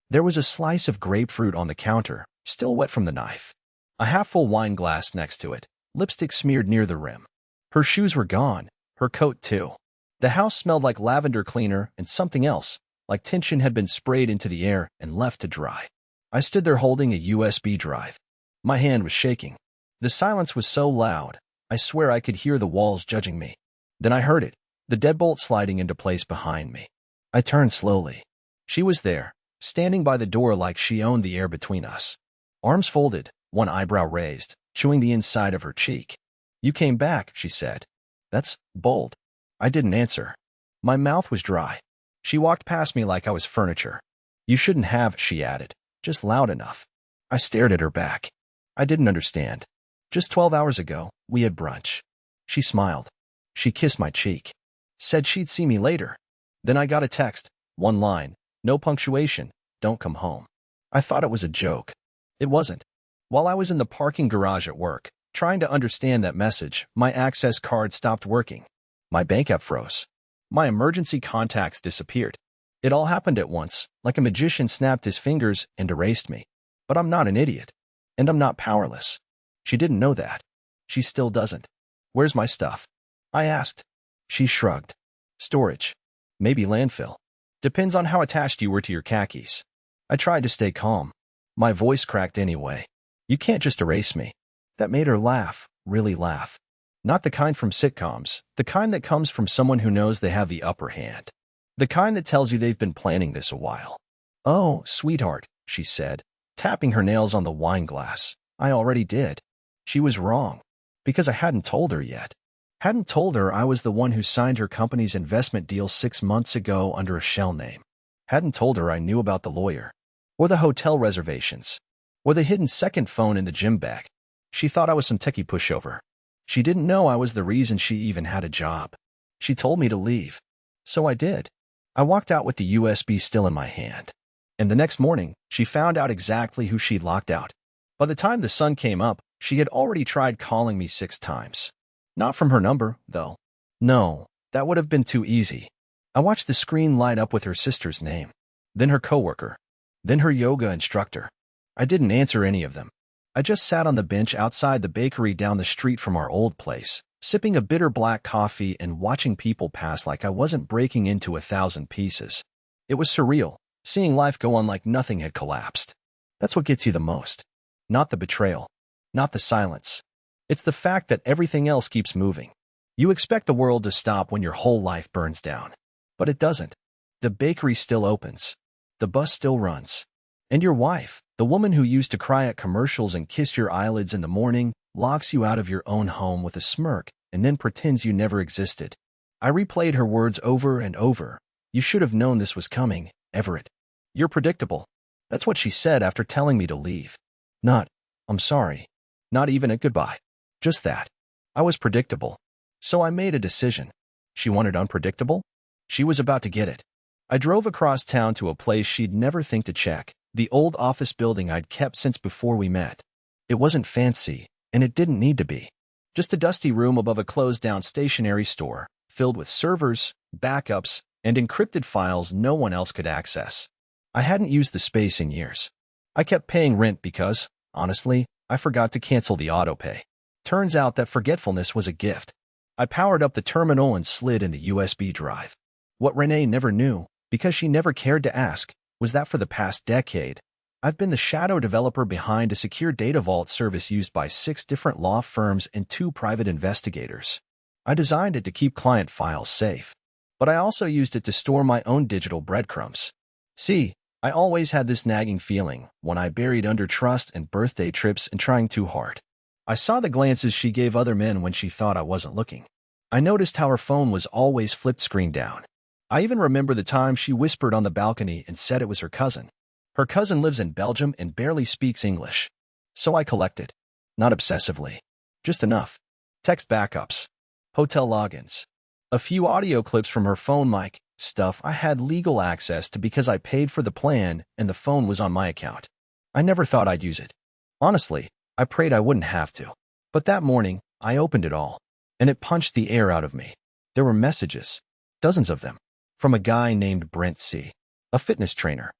There was a slice of grapefruit on the counter, still wet from the knife. A half-full wine glass next to it, lipstick smeared near the rim. Her shoes were gone, her coat too. The house smelled like lavender cleaner and something else, like tension had been sprayed into the air and left to dry. I stood there holding a USB drive. My hand was shaking. The silence was so loud, I swear I could hear the walls judging me. Then I heard it, the deadbolt sliding into place behind me. I turned slowly. She was there, standing by the door like she owned the air between us. Arms folded, one eyebrow raised, chewing the inside of her cheek. "You came back," she said. "That's bold." I didn't answer. My mouth was dry. She walked past me like I was furniture. "You shouldn't have," she added, "just loud enough." I stared at her back. I didn't understand. Just 12 hours ago, we had brunch. She smiled. She kissed my cheek. Said she'd see me later. Then I got a text, one line, no punctuation, "Don't come home." I thought it was a joke. It wasn't. While I was in the parking garage at work, trying to understand that message, my access card stopped working. My bank app froze. My emergency contacts disappeared. It all happened at once, like a magician snapped his fingers and erased me. But I'm not an idiot. And I'm not powerless. She didn't know that. She still doesn't. "Where's my stuff?" I asked. She shrugged. "Storage. Maybe landfill. Depends on how attached you were to your khakis." I tried to stay calm. My voice cracked anyway. "You can't just erase me." That made her laugh, really laugh. Not the kind from sitcoms, the kind that comes from someone who knows they have the upper hand. The kind that tells you they've been planning this a while. "Oh, sweetheart," she said, tapping her nails on the wine glass. "I already did." She was wrong. Because I hadn't told her yet. Hadn't told her I was the one who signed her company's investment deal 6 months ago under a shell name. Hadn't told her I knew about the lawyer. Or the hotel reservations. Or the hidden second phone in the gym bag. She thought I was some techie pushover. She didn't know I was the reason she even had a job. She told me to leave. So I did. I walked out with the USB still in my hand. And the next morning, she found out exactly who she'd locked out. By the time the sun came up, she had already tried calling me 6 times. Not from her number, though. No, that would have been too easy. I watched the screen light up with her sister's name. Then her coworker. Then her yoga instructor. I didn't answer any of them. I just sat on the bench outside the bakery down the street from our old place, sipping a bitter black coffee and watching people pass like I wasn't breaking into 1,000 pieces. It was surreal, seeing life go on like nothing had collapsed. That's what gets you the most. Not the betrayal. Not the silence. It's the fact that everything else keeps moving. You expect the world to stop when your whole life burns down. But it doesn't. The bakery still opens. The bus still runs. And your wife, the woman who used to cry at commercials and kiss your eyelids in the morning, locks you out of your own home with a smirk and then pretends you never existed. I replayed her words over and over. "You should have known this was coming, Everett. You're predictable." That's what she said after telling me to leave. Not, "I'm sorry." Not even a goodbye. Just that. I was predictable. So I made a decision. She wanted unpredictable? She was about to get it. I drove across town to a place she'd never think to check, the old office building I'd kept since before we met. It wasn't fancy, and it didn't need to be. Just a dusty room above a closed-down stationery store, filled with servers, backups, and encrypted files no one else could access. I hadn't used the space in years. I kept paying rent because, honestly, I forgot to cancel the autopay. Turns out that forgetfulness was a gift. I powered up the terminal and slid in the USB drive. What Renee never knew, because she never cared to ask, was that for the past decade, I've been the shadow developer behind a secure data vault service used by 6 different law firms and 2 private investigators. I designed it to keep client files safe, but I also used it to store my own digital breadcrumbs. See, I always had this nagging feeling when I buried under trust and birthday trips and trying too hard. I saw the glances she gave other men when she thought I wasn't looking. I noticed how her phone was always flipped screen down. I even remember the time she whispered on the balcony and said it was her cousin. Her cousin lives in Belgium and barely speaks English. So I collected. Not obsessively. Just enough. Text backups. Hotel logins. A few audio clips from her phone mic. Stuff I had legal access to because I paid for the plan and the phone was on my account. I never thought I'd use it. Honestly, I prayed I wouldn't have to. But that morning, I opened it all. And it punched the air out of me. There were messages. Dozens of them. From a guy named Brent C. A fitness trainer.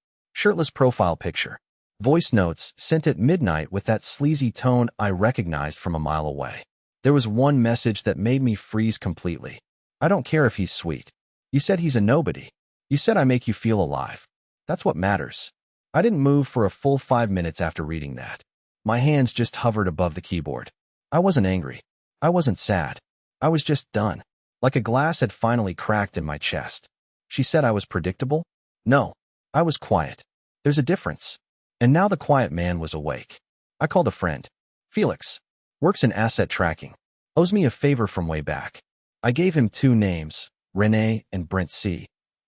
Shirtless profile picture. Voice notes sent at midnight with that sleazy tone I recognized from a mile away. There was one message that made me freeze completely. I don't care if he's sweet. You said he's a nobody. You said I make you feel alive. That's what matters. I didn't move for a full 5 minutes after reading that. My hands just hovered above the keyboard. I wasn't angry. I wasn't sad. I was just done. Like a glass had finally cracked in my chest. She said I was predictable? No. I was quiet. There's a difference. And now the quiet man was awake. I called a friend. Felix. Works in asset tracking. Owes me a favor from way back. I gave him 2 names, Renee and Brent C.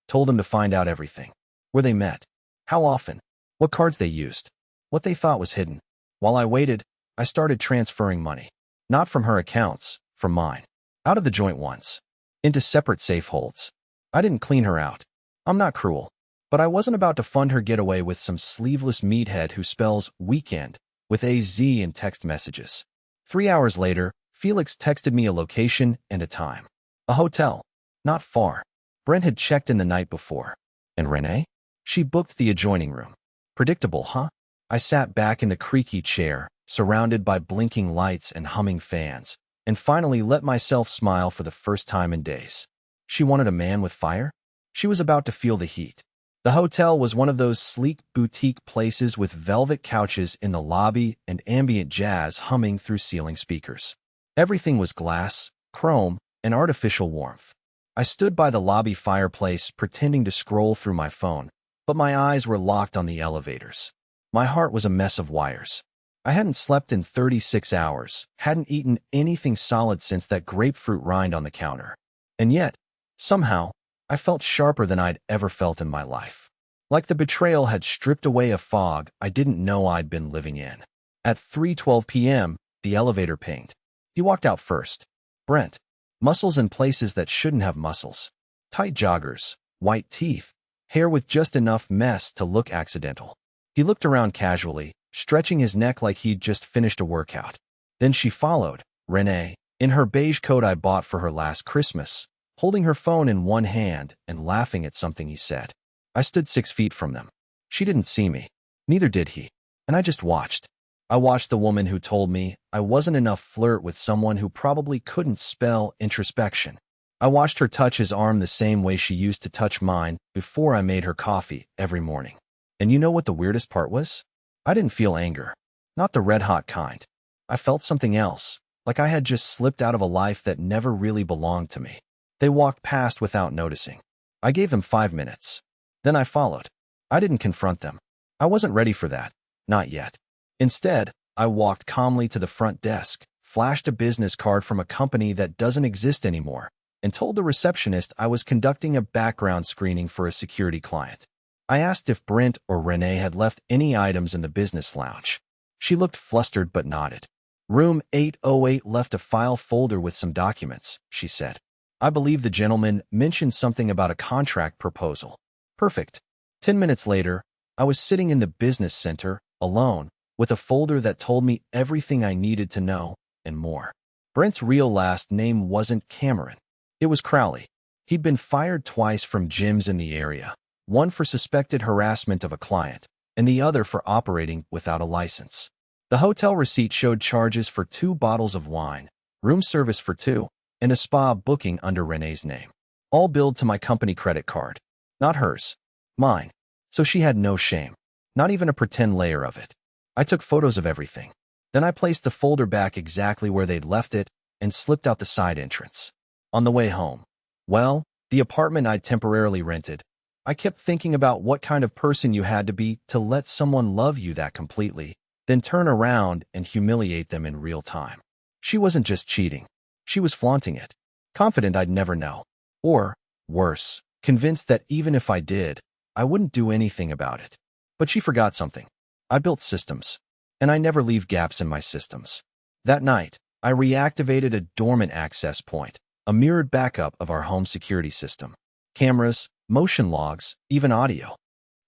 Told him to find out everything. Where they met. How often. What cards they used. What they thought was hidden. While I waited, I started transferring money. Not from her accounts, from mine. Out of the joint ones. Into separate safe holds. I didn't clean her out. I'm not cruel. But I wasn't about to fund her getaway with some sleeveless meathead who spells weekend with a Z in text messages. 3 hours later, Felix texted me a location and a time. A hotel. Not far. Brent had checked in the night before. And Renee? She booked the adjoining room. Predictable, huh? I sat back in the creaky chair, surrounded by blinking lights and humming fans, and finally let myself smile for the first time in days. She wanted a man with fire? She was about to feel the heat. The hotel was one of those sleek boutique places with velvet couches in the lobby and ambient jazz humming through ceiling speakers. Everything was glass, chrome, and artificial warmth. I stood by the lobby fireplace pretending to scroll through my phone, but my eyes were locked on the elevators. My heart was a mess of wires. I hadn't slept in 36 hours, hadn't eaten anything solid since that grapefruit rind on the counter. And yet, somehow, I felt sharper than I'd ever felt in my life. Like the betrayal had stripped away a fog I didn't know I'd been living in. At 3:12 p.m., the elevator pinged. He walked out first. Brent. Muscles in places that shouldn't have muscles. Tight joggers, white teeth, hair with just enough mess to look accidental. He looked around casually, stretching his neck like he'd just finished a workout. Then she followed, Renee, in her beige coat I bought for her last Christmas, holding her phone in one hand and laughing at something he said. I stood 6 feet from them. She didn't see me. Neither did he. And I just watched. I watched the woman who told me I wasn't enough flirt with someone who probably couldn't spell introspection. I watched her touch his arm the same way she used to touch mine before I made her coffee every morning. And you know what the weirdest part was? I didn't feel anger. Not the red-hot kind. I felt something else, like I had just slipped out of a life that never really belonged to me. They walked past without noticing. I gave them 5 minutes. Then I followed. I didn't confront them. I wasn't ready for that. Not yet. Instead, I walked calmly to the front desk, flashed a business card from a company that doesn't exist anymore, and told the receptionist I was conducting a background screening for a security client. I asked if Brent or Renee had left any items in the business lounge. She looked flustered but nodded. Room 808 left a file folder with some documents, she said. I believe the gentleman mentioned something about a contract proposal. Perfect. 10 minutes later, I was sitting in the business center, alone, with a folder that told me everything I needed to know, and more. Brent's real last name wasn't Cameron. It was Crowley. He'd been fired twice from gyms in the area, one for suspected harassment of a client, and the other for operating without a license. The hotel receipt showed charges for 2 bottles of wine, room service for 2, and a spa booking under Renee's name. All billed to my company credit card. Not hers. Mine. So she had no shame. Not even a pretend layer of it. I took photos of everything. Then I placed the folder back exactly where they'd left it and slipped out the side entrance. On the way home, well, the apartment I'd temporarily rented, I kept thinking about what kind of person you had to be to let someone love you that completely, then turn around and humiliate them in real time. She wasn't just cheating. She was flaunting it, confident I'd never know. Or, worse, convinced that even if I did, I wouldn't do anything about it. But she forgot something. I built systems, and I never leave gaps in my systems. That night, I reactivated a dormant access point, a mirrored backup of our home security system. Cameras, motion logs, even audio.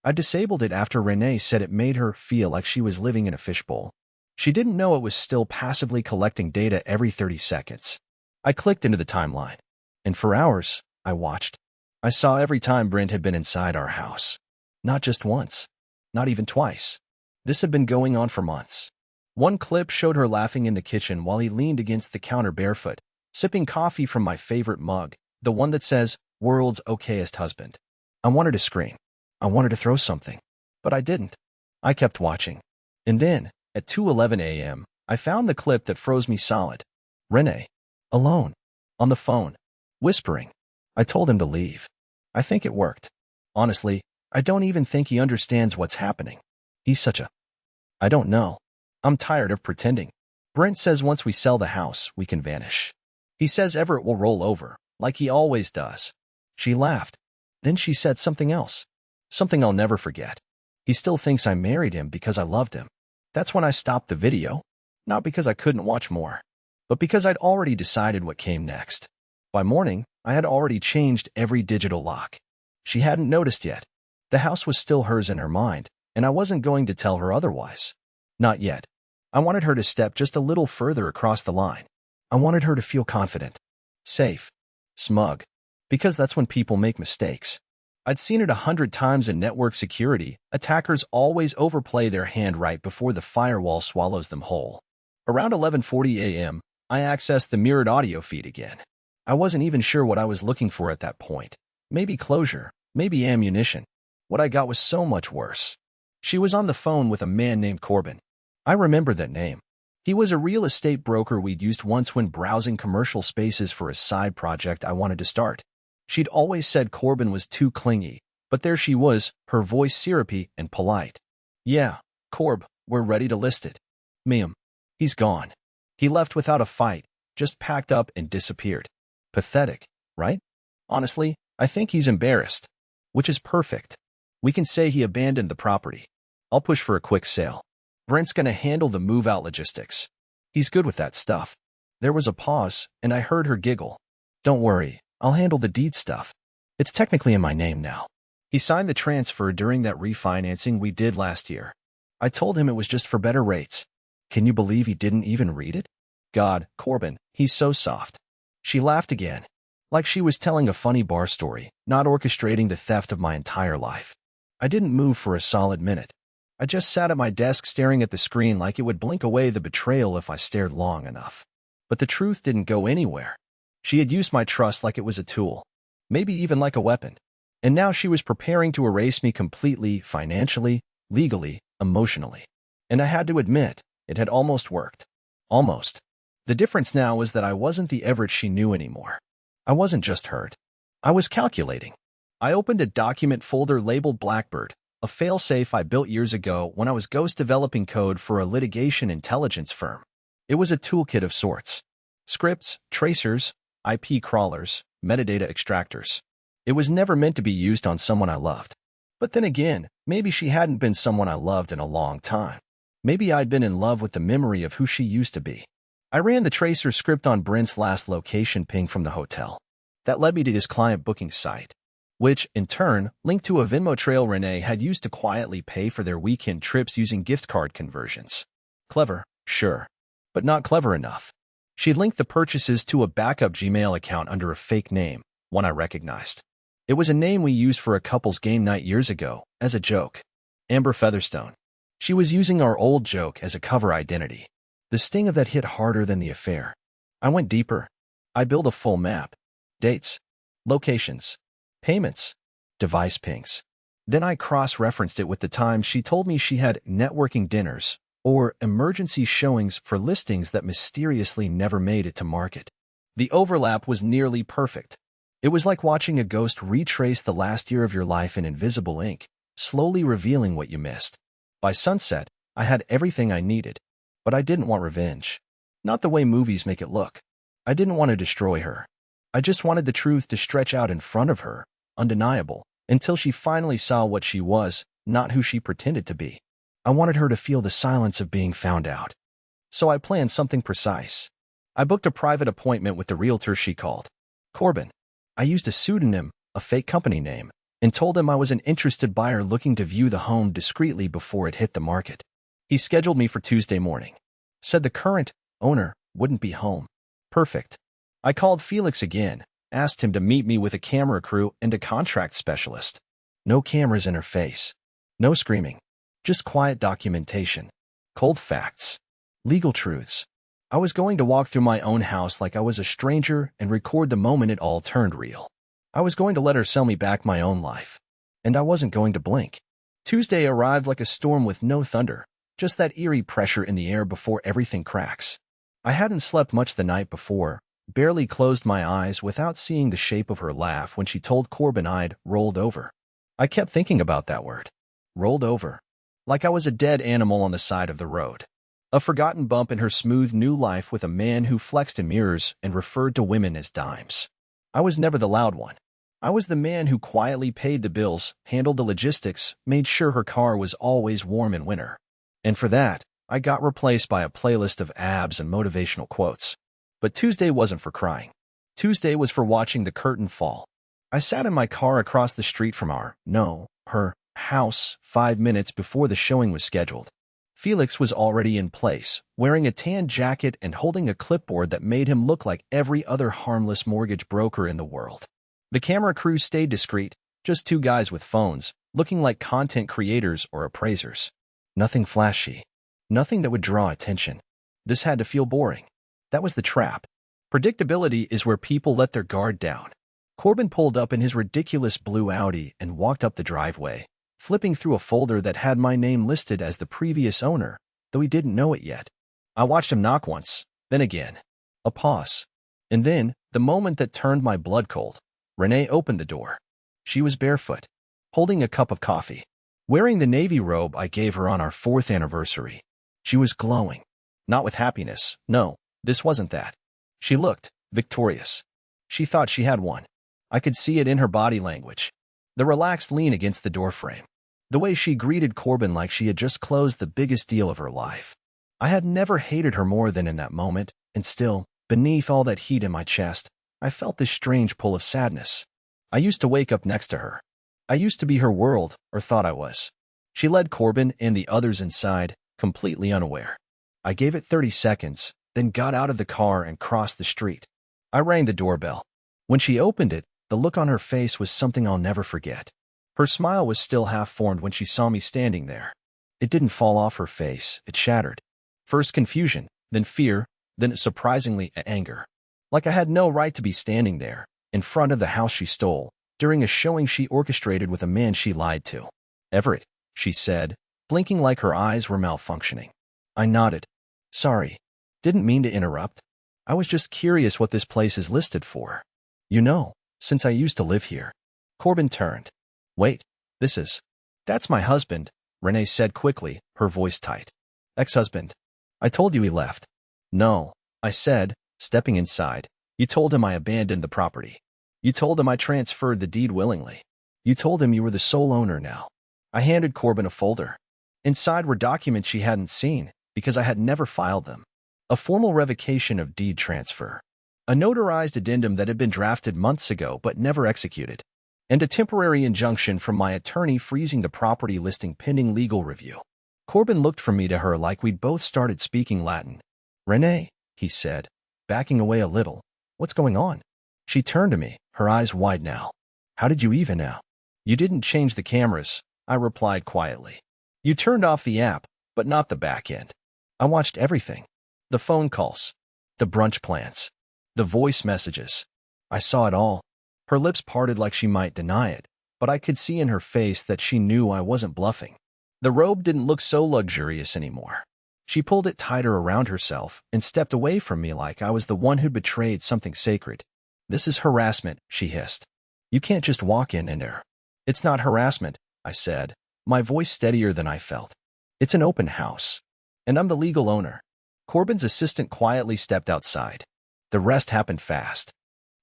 I disabled it after Renee said it made her feel like she was living in a fishbowl. She didn't know it was still passively collecting data every 30 seconds. I clicked into the timeline, and for hours, I watched. I saw every time Brent had been inside our house. Not just once. Not even twice. This had been going on for months. One clip showed her laughing in the kitchen while he leaned against the counter barefoot, sipping coffee from my favorite mug, the one that says, "World's okayest husband." I wanted to scream. I wanted to throw something. But I didn't. I kept watching. And then, at 2:11 a.m., I found the clip that froze me solid. Renee. Alone. On the phone. Whispering. I told him to leave. I think it worked. Honestly, I don't even think he understands what's happening. He's such a... I don't know. I'm tired of pretending. Brent says once we sell the house, we can vanish. He says Everett will roll over, like he always does. She laughed. Then she said something else. Something I'll never forget. He still thinks I married him because I loved him. That's when I stopped the video. Not because I couldn't watch more, but because I'd already decided what came next. By morning, I had already changed every digital lock. She hadn't noticed yet. The house was still hers in her mind, and I wasn't going to tell her otherwise. Not yet. I wanted her to step just a little further across the line. I wanted her to feel confident, safe, smug, because that's when people make mistakes. I'd seen it 100 times in network security. Attackers always overplay their hand right before the firewall swallows them whole. Around 11:40 a.m., I accessed the mirrored audio feed again. I wasn't even sure what I was looking for at that point. Maybe closure, maybe ammunition. What I got was so much worse. She was on the phone with a man named Corbin. I remember that name. He was a real estate broker we'd used once when browsing commercial spaces for a side project I wanted to start. She'd always said Corbin was too clingy, but there she was, her voice syrupy and polite. "Yeah, Corb, we're ready to list it." "Ma'am, he's gone. He left without a fight, just packed up and disappeared." Pathetic, right? Honestly, I think he's embarrassed. Which is perfect. We can say he abandoned the property. I'll push for a quick sale. Brent's gonna handle the move-out logistics. He's good with that stuff. There was a pause, and I heard her giggle. "Don't worry, I'll handle the deed stuff. It's technically in my name now." He signed the transfer during that refinancing we did last year. I told him it was just for better rates. Can you believe he didn't even read it? God, Corbin, he's so soft. She laughed again, like she was telling a funny bar story, not orchestrating the theft of my entire life. I didn't move for a solid minute. I just sat at my desk staring at the screen like it would blink away the betrayal if I stared long enough. But the truth didn't go anywhere. She had used my trust like it was a tool, maybe even like a weapon. And now she was preparing to erase me completely, financially, legally, emotionally. And I had to admit, it had almost worked. Almost. The difference now was that I wasn't the Everett she knew anymore. I wasn't just hurt. I was calculating. I opened a document folder labeled Blackbird, a failsafe I built years ago when I was ghost developing code for a litigation intelligence firm. It was a toolkit of sorts. Scripts, tracers, IP crawlers, metadata extractors. It was never meant to be used on someone I loved. But then again, maybe she hadn't been someone I loved in a long time. Maybe I'd been in love with the memory of who she used to be. I ran the tracer script on Brent's last location ping from the hotel. That led me to his client booking site, which, in turn, linked to a Venmo trail Renee had used to quietly pay for their weekend trips using gift card conversions. Clever, sure, but not clever enough. She'd linked the purchases to a backup Gmail account under a fake name, one I recognized. It was a name we used for a couple's game night years ago, as a joke. Amber Featherstone. She was using our old joke as a cover identity. The sting of that hit harder than the affair. I went deeper. I built a full map. Dates, locations, payments, device pings. Then I cross-referenced it with the times she told me she had networking dinners or emergency showings for listings that mysteriously never made it to market. The overlap was nearly perfect. It was like watching a ghost retrace the last year of your life in invisible ink, slowly revealing what you missed. By sunset, I had everything I needed, but I didn't want revenge. Not the way movies make it look. I didn't want to destroy her. I just wanted the truth to stretch out in front of her, undeniable, until she finally saw what she was, not who she pretended to be. I wanted her to feel the silence of being found out. So I planned something precise. I booked a private appointment with the realtor she called. Corbin. I used a pseudonym, a fake company name, and told him I was an interested buyer looking to view the home discreetly before it hit the market. He scheduled me for Tuesday morning. Said the current owner wouldn't be home. Perfect. I called Felix again, asked him to meet me with a camera crew and a contract specialist. No cameras in her face. No screaming. Just quiet documentation. Cold facts. Legal truths. I was going to walk through my own house like I was a stranger and record the moment it all turned real. I was going to let her sell me back my own life. And I wasn't going to blink. Tuesday arrived like a storm with no thunder, just that eerie pressure in the air before everything cracks. I hadn't slept much the night before, barely closed my eyes without seeing the shape of her laugh when she told Corbin I'd rolled over. I kept thinking about that word. Rolled over. Like I was a dead animal on the side of the road. A forgotten bump in her smooth new life with a man who flexed in mirrors and referred to women as dimes. I was never the loud one. I was the man who quietly paid the bills, handled the logistics, made sure her car was always warm in winter. And for that, I got replaced by a playlist of abs and motivational quotes. But Tuesday wasn't for crying. Tuesday was for watching the curtain fall. I sat in my car across the street from her house 5 minutes before the showing was scheduled. Felix was already in place, wearing a tan jacket and holding a clipboard that made him look like every other harmless mortgage broker in the world. The camera crew stayed discreet, just 2 guys with phones, looking like content creators or appraisers. Nothing flashy. Nothing that would draw attention. This had to feel boring. That was the trap. Predictability is where people let their guard down. Corbin pulled up in his ridiculous blue Audi and walked up the driveway, flipping through a folder that had my name listed as the previous owner, though he didn't know it yet. I watched him knock once, then again. A pause. And then, the moment that turned my blood cold, Renee opened the door. She was barefoot, holding a cup of coffee, wearing the navy robe I gave her on our 4th anniversary. She was glowing. Not with happiness, no, this wasn't that. She looked victorious. She thought she had won. I could see it in her body language. The relaxed lean against the doorframe. The way she greeted Corbin like she had just closed the biggest deal of her life. I had never hated her more than in that moment, and still, beneath all that heat in my chest, I felt this strange pull of sadness. I used to wake up next to her. I used to be her world, or thought I was. She led Corbin and the others inside, completely unaware. I gave it 30 seconds, then got out of the car and crossed the street. I rang the doorbell. When she opened it, the look on her face was something I'll never forget. Her smile was still half-formed when she saw me standing there. It didn't fall off her face, it shattered. First confusion, then fear, then surprisingly anger. Like I had no right to be standing there, in front of the house she stole, during a showing she orchestrated with a man she lied to. Everett, she said, blinking like her eyes were malfunctioning. I nodded. Sorry. Didn't mean to interrupt. I was just curious what this place is listed for. You know, since I used to live here. Corbin turned. Wait, that's my husband, Renee said quickly, her voice tight. Ex-husband. I told you he left. No, I said, stepping inside. You told him I abandoned the property. You told him I transferred the deed willingly. You told him you were the sole owner now. I handed Corbin a folder. Inside were documents she hadn't seen, because I had never filed them. A formal revocation of deed transfer. A notarized addendum that had been drafted months ago but never executed. And a temporary injunction from my attorney freezing the property listing pending legal review. Corbin looked from me to her like we'd both started speaking Latin. Renee, he said, backing away a little. What's going on? She turned to me, her eyes wide now. How did you even now? You didn't change the cameras, I replied quietly. You turned off the app, but not the back end. I watched everything. The phone calls. The brunch plans. The voice messages. I saw it all. Her lips parted like she might deny it, but I could see in her face that she knew I wasn't bluffing. The robe didn't look so luxurious anymore. She pulled it tighter around herself and stepped away from me like I was the one who'd betrayed something sacred. This is harassment, she hissed. You can't just walk in and It's not harassment, I said, my voice steadier than I felt. It's an open house. And I'm the legal owner. Corbin's assistant quietly stepped outside. The rest happened fast.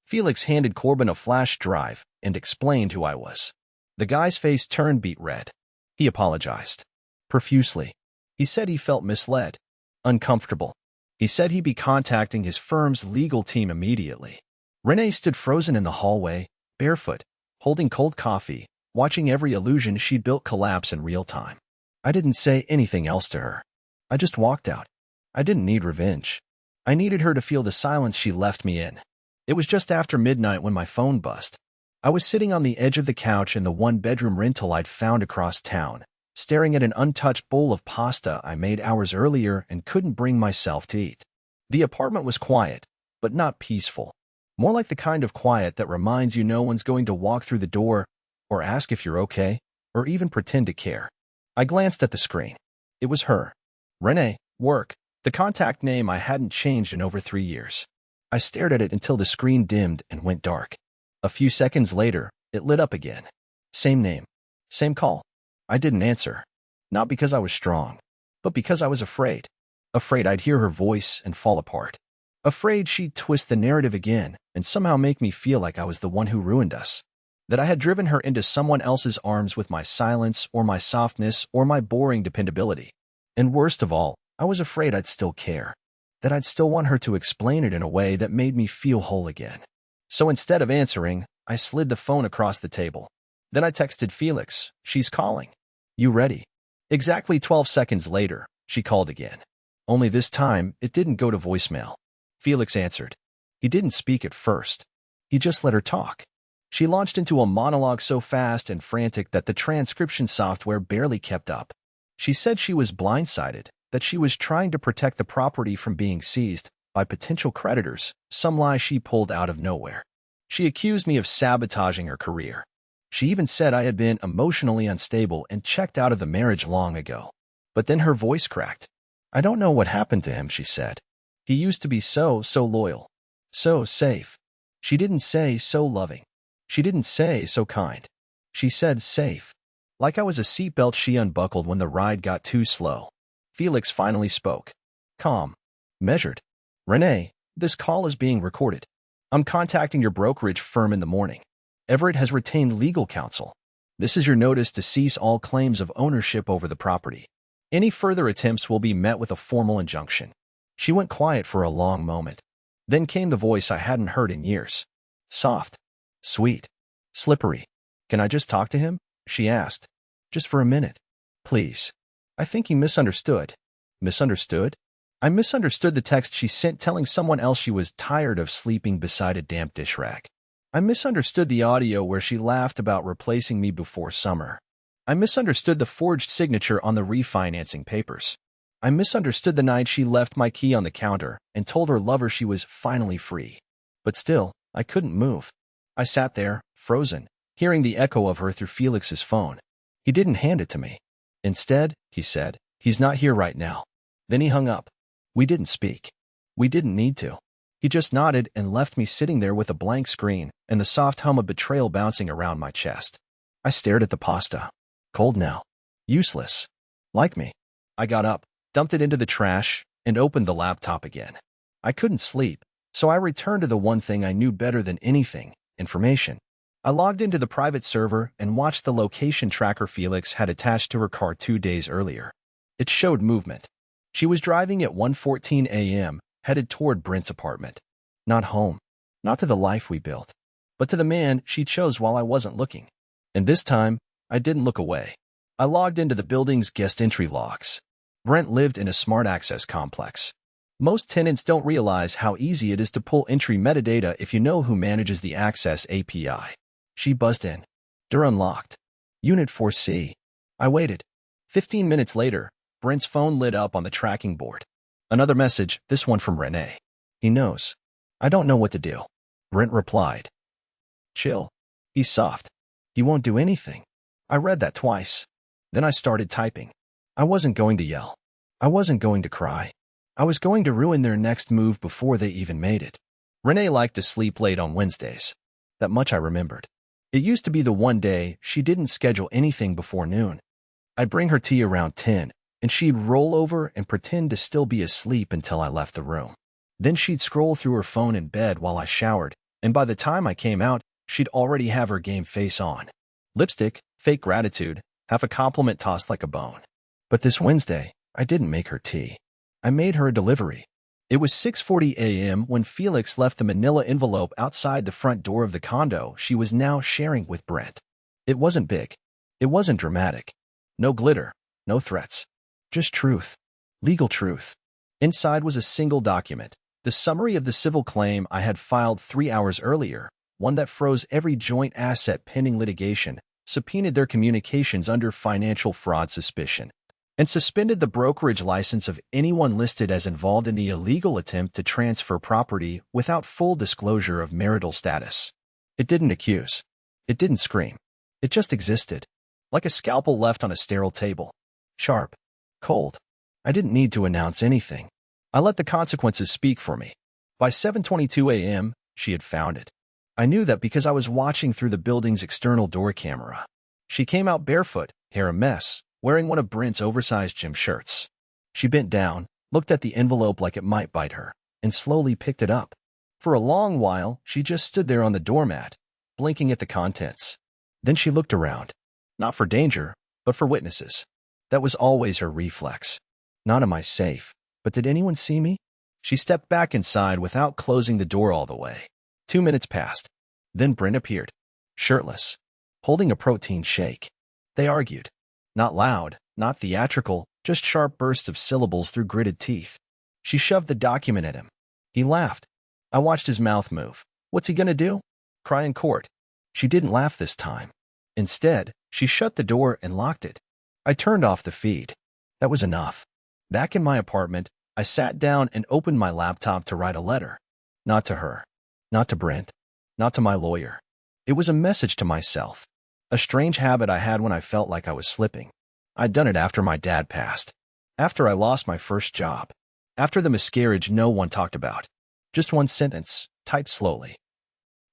Felix handed Corbin a flash drive and explained who I was. The guy's face turned beet red. He apologized. Profusely. He said he felt misled. Uncomfortable. He said he'd be contacting his firm's legal team immediately. Renee stood frozen in the hallway, barefoot, holding cold coffee, watching every illusion she'd built collapse in real time. I didn't say anything else to her. I just walked out. I didn't need revenge. I needed her to feel the silence she left me in. It was just after midnight when my phone buzzed. I was sitting on the edge of the couch in the one-bedroom rental I'd found across town, staring at an untouched bowl of pasta I made hours earlier and couldn't bring myself to eat. The apartment was quiet, but not peaceful. More like the kind of quiet that reminds you no one's going to walk through the door or ask if you're okay, or even pretend to care. I glanced at the screen. It was her. Renee, work, the contact name I hadn't changed in over 3 years. I stared at it until the screen dimmed and went dark. A few seconds later, it lit up again. Same name. Same call. I didn't answer. Not because I was strong, but because I was afraid. Afraid I'd hear her voice and fall apart. Afraid she'd twist the narrative again and somehow make me feel like I was the one who ruined us. That I had driven her into someone else's arms with my silence or my softness or my boring dependability. And worst of all, I was afraid I'd still care. That I'd still want her to explain it in a way that made me feel whole again. So instead of answering, I slid the phone across the table. Then I texted Felix, "She's calling. You ready?" Exactly 12 seconds later, she called again. Only this time, it didn't go to voicemail. Felix answered. He didn't speak at first. He just let her talk. She launched into a monologue so fast and frantic that the transcription software barely kept up. She said she was blindsided, that she was trying to protect the property from being seized by potential creditors, some lie she pulled out of nowhere. She accused me of sabotaging her career. She even said I had been emotionally unstable and checked out of the marriage long ago. But then her voice cracked. "I don't know what happened to him," she said. "He used to be so loyal. So safe." She didn't say so loving. She didn't say so kind. She said safe. Like I was a seatbelt she unbuckled when the ride got too slow. Felix finally spoke. Calm. Measured. "Renee, this call is being recorded. I'm contacting your brokerage firm in the morning. Everett has retained legal counsel. This is your notice to cease all claims of ownership over the property. Any further attempts will be met with a formal injunction." She went quiet for a long moment. Then came the voice I hadn't heard in years. Soft. Sweet. Slippery. "Can I just talk to him?" she asked. "Just for a minute. Please." I think he misunderstood. Misunderstood? I misunderstood the text she sent telling someone else she was tired of sleeping beside a damp dish rack. I misunderstood the audio where she laughed about replacing me before summer. I misunderstood the forged signature on the refinancing papers. I misunderstood the night she left my key on the counter and told her lover she was finally free. But still, I couldn't move. I sat there, frozen, hearing the echo of her through Felix's phone. He didn't hand it to me. Instead, he said, "He's not here right now." Then he hung up. We didn't speak. We didn't need to. He just nodded and left me sitting there with a blank screen and the soft hum of betrayal bouncing around my chest. I stared at the pasta. Cold now. Useless. Like me. I got up, dumped it into the trash, and opened the laptop again. I couldn't sleep, so I returned to the one thing I knew better than anything: information. I logged into the private server and watched the location tracker Felix had attached to her car 2 days earlier. It showed movement. She was driving at 1:14 a.m., headed toward Brent's apartment. Not home. Not to the life we built. But to the man she chose while I wasn't looking. And this time, I didn't look away. I logged into the building's guest entry logs. Brent lived in a smart access complex. Most tenants don't realize how easy it is to pull entry metadata if you know who manages the access API. She buzzed in. Door unlocked. Unit 4C. I waited. 15 minutes later, Brent's phone lit up on the tracking board. Another message, this one from Renee. He knows. I don't know what to do. Brent replied. Chill. He's soft. He won't do anything. I read that twice. Then I started typing. I wasn't going to yell. I wasn't going to cry. I was going to ruin their next move before they even made it. Renee liked to sleep late on Wednesdays. That much I remembered. It used to be the one day she didn't schedule anything before noon. I'd bring her tea around 10, and she'd roll over and pretend to still be asleep until I left the room. Then she'd scroll through her phone in bed while I showered, and by the time I came out, she'd already have her game face on. Lipstick, fake gratitude, half a compliment tossed like a bone. But this Wednesday, I didn't make her tea. I made her a delivery. It was 6:40 a.m. when Felix left the manila envelope outside the front door of the condo she was now sharing with Brent. It wasn't big. It wasn't dramatic. No glitter. No threats. Just truth. Legal truth. Inside was a single document, the summary of the civil claim I had filed 3 hours earlier, one that froze every joint asset pending litigation subpoenaed their communications under financial fraud suspicion, and suspended the brokerage license of anyone listed as involved in the illegal attempt to transfer property without full disclosure of marital status. It didn't accuse. It didn't scream. It just existed, like a scalpel left on a sterile table. Sharp. Cold. I didn't need to announce anything. I let the consequences speak for me. By 7:22 a.m., she had found it. I knew that because I was watching through the building's external door camera. She came out barefoot, hair a mess, wearing one of Brent's oversized gym shirts. She bent down, looked at the envelope like it might bite her, and slowly picked it up. For a long while, she just stood there on the doormat, blinking at the contents. Then she looked around. Not for danger, but for witnesses. That was always her reflex. Not am I safe, but did anyone see me? She stepped back inside without closing the door all the way. 2 minutes passed. Then Brent appeared, shirtless, holding a protein shake. They argued. Not loud, not theatrical, just sharp bursts of syllables through gritted teeth. She shoved the document at him. He laughed. I watched his mouth move. What's he gonna do? Cry in court. She didn't laugh this time. Instead, she shut the door and locked it. I turned off the feed. That was enough. Back in my apartment, I sat down and opened my laptop to write a letter. Not to her. Not to Brent. Not to my lawyer. It was a message to myself. A strange habit I had when I felt like I was slipping. I'd done it after my dad passed. After I lost my first job. After the miscarriage no one talked about. Just one sentence, typed slowly.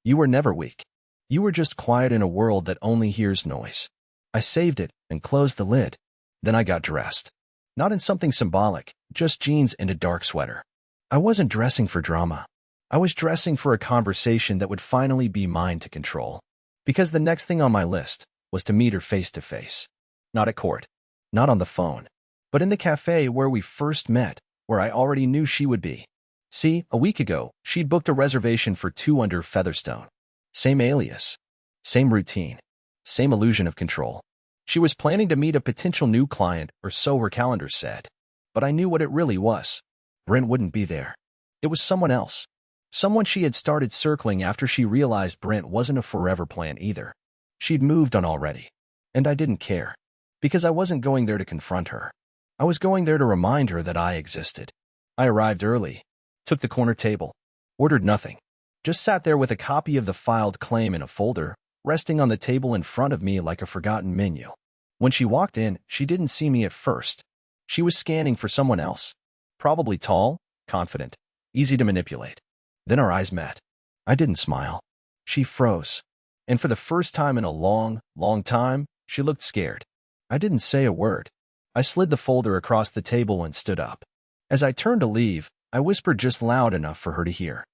You were never weak. You were just quiet in a world that only hears noise. I saved it and closed the lid. Then I got dressed. Not in something symbolic, just jeans and a dark sweater. I wasn't dressing for drama. I was dressing for a conversation that would finally be mine to control. Because the next thing on my list was to meet her face to face. Not at court. Not on the phone. But in the cafe where we first met, where I already knew she would be. See, a week ago, she'd booked a reservation for 2 under Featherstone. Same alias. Same routine. Same illusion of control. She was planning to meet a potential new client, or so her calendar said. But I knew what it really was. Brent wouldn't be there. It was someone else. Someone she had started circling after she realized Brent wasn't a forever plan either. She'd moved on already. And I didn't care. Because I wasn't going there to confront her. I was going there to remind her that I existed. I arrived early. Took the corner table. Ordered nothing. Just sat there with a copy of the filed claim in a folder, resting on the table in front of me like a forgotten menu. When she walked in, she didn't see me at first. She was scanning for someone else. Probably tall, confident, easy to manipulate. Then our eyes met. I didn't smile. She froze. And for the first time in a long, long time, she looked scared. I didn't say a word. I slid the folder across the table and stood up. As I turned to leave, I whispered just loud enough for her to hear.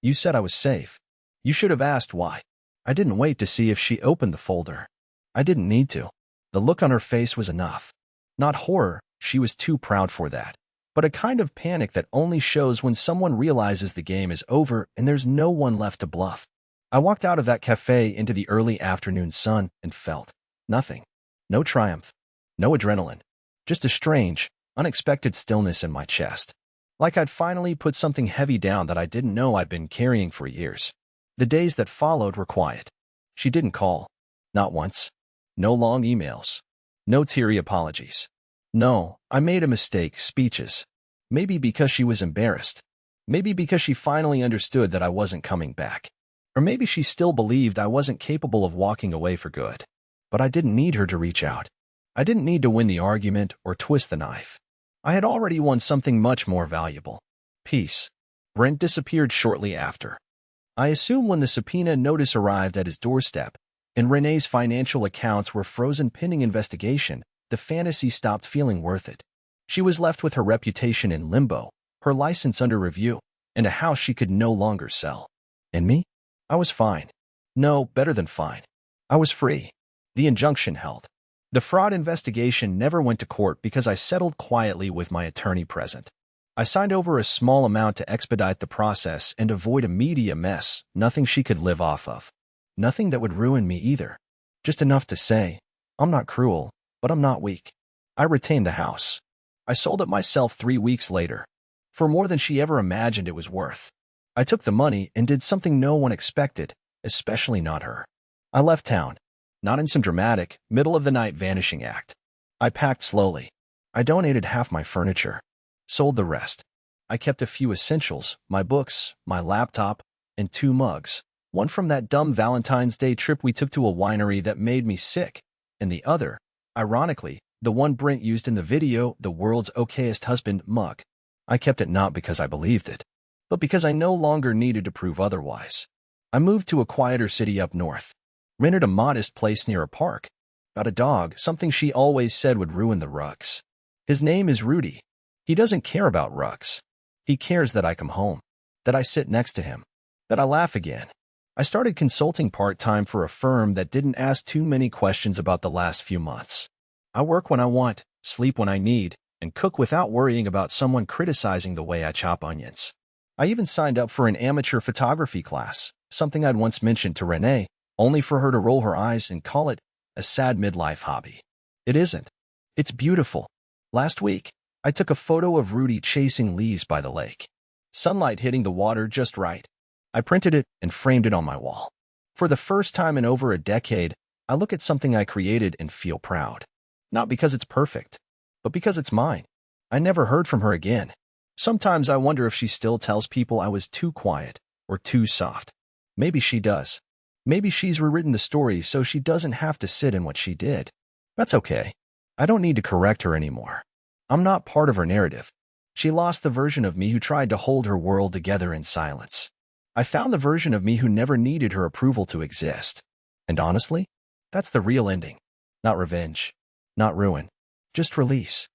You said I was safe. You should have asked why. I didn't wait to see if she opened the folder. I didn't need to. The look on her face was enough. Not horror, she was too proud for that. But a kind of panic that only shows when someone realizes the game is over and there's no one left to bluff. I walked out of that cafe into the early afternoon sun and felt nothing. No triumph. No adrenaline. Just a strange, unexpected stillness in my chest. Like I'd finally put something heavy down that I didn't know I'd been carrying for years. The days that followed were quiet. She didn't call. Not once. No long emails. No teary apologies. No, I made a mistake, speeches. Maybe because she was embarrassed. Maybe because she finally understood that I wasn't coming back. Or maybe she still believed I wasn't capable of walking away for good. But I didn't need her to reach out. I didn't need to win the argument or twist the knife. I had already won something much more valuable. Peace. Brent disappeared shortly after. I assume when the subpoena notice arrived at his doorstep, and Renee's financial accounts were frozen pending investigation, the fantasy stopped feeling worth it. She was left with her reputation in limbo, her license under review, and a house she could no longer sell. And me? I was fine. No, better than fine. I was free. The injunction held. The fraud investigation never went to court because I settled quietly with my attorney present. I signed over a small amount to expedite the process and avoid a media mess, nothing she could live off of. Nothing that would ruin me either. Just enough to say, I'm not cruel, but I'm not weak. I retained the house. I sold it myself 3 weeks later, for more than she ever imagined it was worth. I took the money and did something no one expected, especially not her. I left town. Not in some dramatic, middle-of-the-night vanishing act. I packed slowly. I donated half my furniture. Sold the rest. I kept a few essentials, my books, my laptop, and 2 mugs. One from that dumb Valentine's Day trip we took to a winery that made me sick, and the other, ironically, the one Brent used in the video, the world's okayest husband mug. I kept it not because I believed it, but because I no longer needed to prove otherwise. I moved to a quieter city up north. Rented a modest place near a park. Got a dog, something she always said would ruin the rugs. His name is Rudy. He doesn't care about rugs. He cares that I come home, that I sit next to him, that I laugh again. I started consulting part-time for a firm that didn't ask too many questions about the last few months. I work when I want, sleep when I need, and cook without worrying about someone criticizing the way I chop onions. I even signed up for an amateur photography class, something I'd once mentioned to Renee, only for her to roll her eyes and call it a sad midlife hobby. It isn't. It's beautiful. Last week, I took a photo of Rudy chasing leaves by the lake. Sunlight hitting the water just right. I printed it and framed it on my wall. For the first time in over a decade, I look at something I created and feel proud. Not because it's perfect, but because it's mine. I never heard from her again. Sometimes I wonder if she still tells people I was too quiet or too soft. Maybe she does. Maybe she's rewritten the story so she doesn't have to sit in what she did. That's okay. I don't need to correct her anymore. I'm not part of her narrative. She lost the version of me who tried to hold her world together in silence. I found the version of me who never needed her approval to exist. And honestly, that's the real ending. Not revenge. Not ruin. Just release.